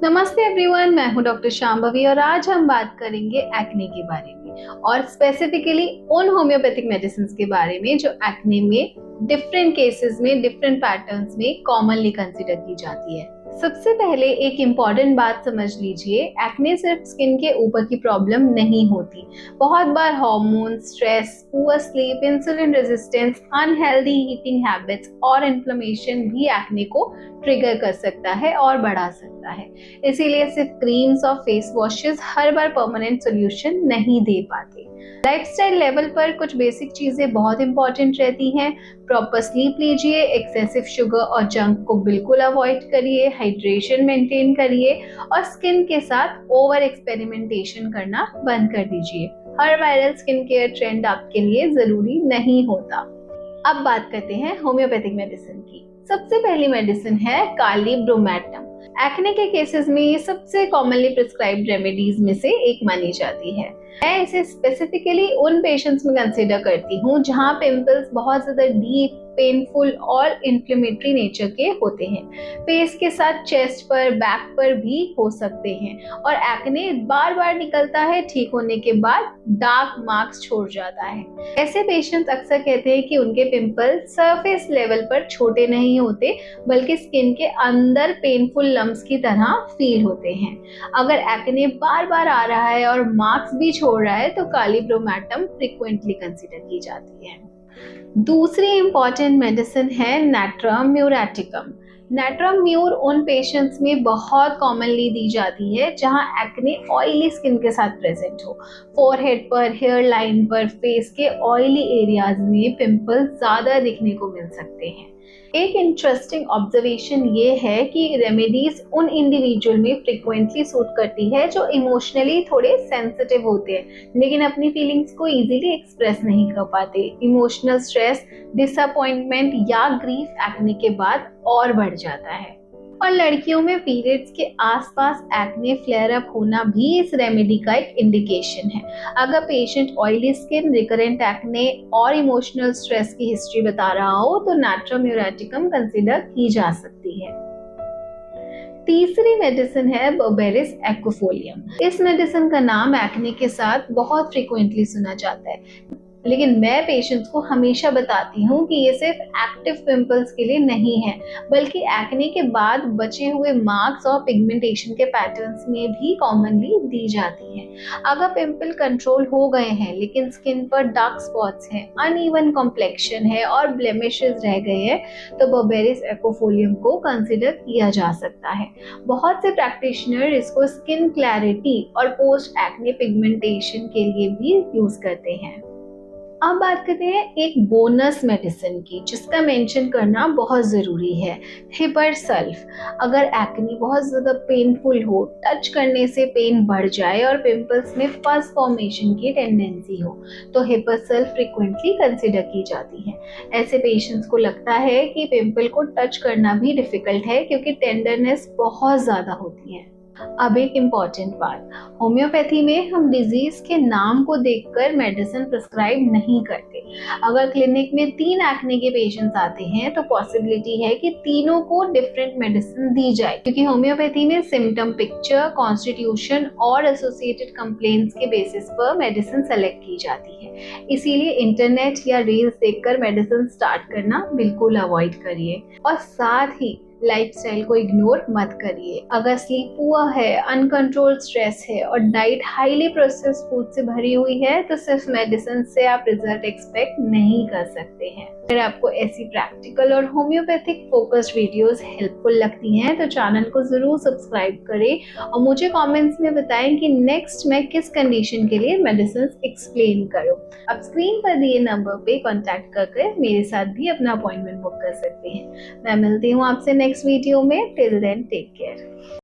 नमस्ते एवरीवन, मैं हूं डॉक्टर शांभवी और आज हम बात करेंगे एक्ने के बारे में और स्पेसिफिकली उन होम्योपैथिक मेडिसिन के बारे में जो एक्ने में डिफरेंट केसेस में डिफरेंट पैटर्न्स में कॉमनली कंसीडर की जाती है। सबसे पहले एक इम्पॉर्टेंट बात समझ लीजिए, एक्ने सिर्फ स्किन के ऊपर की प्रॉब्लम नहीं होती। बहुत बार hormone, stress, poor sleep, insulin resistance, unhealthy eating habits और इन्फ्लेमेशन भी एक्ने को ट्रिगर कर सकता है और बढ़ा सकता है। इसीलिए सिर्फ क्रीम्स और फेस वॉशेस हर बार परमानेंट सोल्यूशन नहीं दे पाते। लाइफस्टाइल लेवल पर कुछ बेसिक चीजें बहुत इंपॉर्टेंट रहती हैं। प्रॉपर स्लीप लीजिए, एक्सेसिव शुगर और जंक को बिल्कुल अवॉइड करिए, हाइड्रेशन मेंटेन करिए और स्किन के साथ ओवर एक्सपेरिमेंटेशन करना बंद कर दीजिए। हर वायरल स्किन केयर ट्रेंड आपके लिए जरूरी नहीं होता। अब बात करते हैं होम्योपैथिक मेडिसिन की। सबसे पहली मेडिसिन है कालीब्रोमैटम। एक्ने के केसेस में ये सबसे कॉमनली प्रिस्क्राइब्ड रेमेडीज में से एक मानी जाती है। मैं इसे स्पेसिफिकली उन पेशेंट्स में कंसीडर करती हूँ जहाँ पिंपल्स बहुत ज्यादा डीप, पेनफुल और इन्फ्लेमेटरी नेचर के होते हैं। फेस के साथ चेस्ट पर, बैक पर भी हो सकते हैं और एक्ने बार बार निकलता है, ठीक होने के बाद डार्क मार्क्स छोड़ जाता है। ऐसे पेशेंट्स अक्सर कहते हैं कि उनके पिंपल सरफेस लेवल पर छोटे नहीं होते बल्कि स्किन के अंदर पेनफुल लम्स की तरह फील होते हैं। अगर एक्ने बार बार आ रहा है और मार्क्स भी छोड़ रहा है तो कालीब्रोमैटम फ्रीक्वेंटली कंसीडर की जाती है। दूसरी इंपॉर्टेंट मेडिसिन है नैट्रम म्यूरेटिकम। नैट्रम म्यूर उन पेशेंट्स में बहुत कॉमनली दी जाती है जहां एक्ने ऑयली स्किन के साथ प्रेजेंट हो। फोरहेड पर, हेयर लाइन पर, फेस के ऑयली एरियाज में पिंपल ज्यादा दिखने को मिल सकते हैं। एक इंटरेस्टिंग ऑब्जर्वेशन ये है कि रेमेडीज उन इंडिविजुअल में फ्रिक्वेंटली सूट करती है जो इमोशनली थोड़े सेंसिटिव होते हैं लेकिन अपनी फीलिंग्स को इजीली एक्सप्रेस नहीं कर पाते। इमोशनल स्ट्रेस, डिसअपॉइंटमेंट या ग्रीफ एक्ने के बाद और बढ़ जाता है। और लड़कियों में पीरियड्स के आसपास एक्ने फ्लेयर अप होना भी इस रेमेडी का एक इंडिकेशन है। अगर patient oily skin, recurrent acne और इमोशनल स्ट्रेस की हिस्ट्री बता रहा हो तो नैट्रम म्यूरेटिकम कंसीडर की जा सकती है। तीसरी मेडिसिन है बर्बेरिस एक्विफोलियम। इस मेडिसिन का नाम एक्ने के साथ बहुत फ्रीक्वेंटली सुना जाता है लेकिन मैं पेशेंट्स को हमेशा बताती हूँ कि ये सिर्फ एक्टिव पिंपल्स के लिए नहीं है बल्कि एक्ने के बाद बचे हुए मार्क्स और पिगमेंटेशन के पैटर्न्स में भी कॉमनली दी जाती है। अगर पिंपल कंट्रोल हो गए हैं लेकिन स्किन पर डार्क स्पॉट्स हैं, अनइवन कॉम्प्लेक्शन है और ब्लेमिशेस रह गए हैं तो बर्बेरिस एक्विफोलियम को कंसिडर किया जा सकता है। बहुत से प्रैक्टिशनर इसको स्किन क्लैरिटी और पोस्ट एक्ने पिगमेंटेशन के लिए भी यूज करते हैं। अब बात करते हैं एक बोनस मेडिसिन की जिसका मेंशन करना बहुत ज़रूरी है, हिपरसल्फ। अगर एक्ने बहुत ज़्यादा पेनफुल हो, टच करने से पेन बढ़ जाए और पिंपल्स में पस फॉर्मेशन की टेंडेंसी हो तो हिपरसल्फ फ्रीक्वेंटली कंसिडर की जाती है। ऐसे पेशेंट्स को लगता है कि पिंपल को टच करना भी डिफिकल्ट है क्योंकि टेंडरनेस बहुत ज़्यादा होती है। अब एक इम्पॉर्टेंट बात, होम्योपैथी में हम डिजीज के नाम को देखकर मेडिसिन प्रिस्क्राइब नहीं करते। अगर क्लिनिक में 3 एक्ने के पेशेंट्स आते हैं तो पॉसिबिलिटी है कि तीनों को डिफरेंट मेडिसिन दी जाए क्योंकि होम्योपैथी में सिम्टम पिक्चर, कॉन्स्टिट्यूशन और एसोसिएटेड कंप्लेंट्स के बेसिस पर मेडिसिन सेलेक्ट की जाती है। इसीलिए इंटरनेट या रील्स देखकर मेडिसिन स्टार्ट करना बिल्कुल अवॉइड करिए और साथ ही लाइफस्टाइल को इग्नोर मत करिए। अगर स्लीप पुअर है, अनकंट्रोल्ड स्ट्रेस है और डाइट हाईली प्रोसेस्ड फूड से भरी हुई है तो सिर्फ मेडिसिन से आप रिजल्ट एक्सपेक्ट नहीं कर सकते हैं। अगर आपको ऐसी प्रैक्टिकल और होम्योपैथिक फोकस्ड वीडियोस हेल्पफुल लगती हैं तो चैनल को जरूर सब्सक्राइब करें और मुझे कमेंट्स में बताएं कि नेक्स्ट मैं किस कंडीशन के लिए मेडिसिन एक्सप्लेन करूं। आप स्क्रीन पर दिए नंबर पे कांटेक्ट करके मेरे साथ भी अपना अपॉइंटमेंट बुक कर सकते हैं। मैं मिलती हूँ आपसे नेक्स्ट वीडियो में। Till then take care.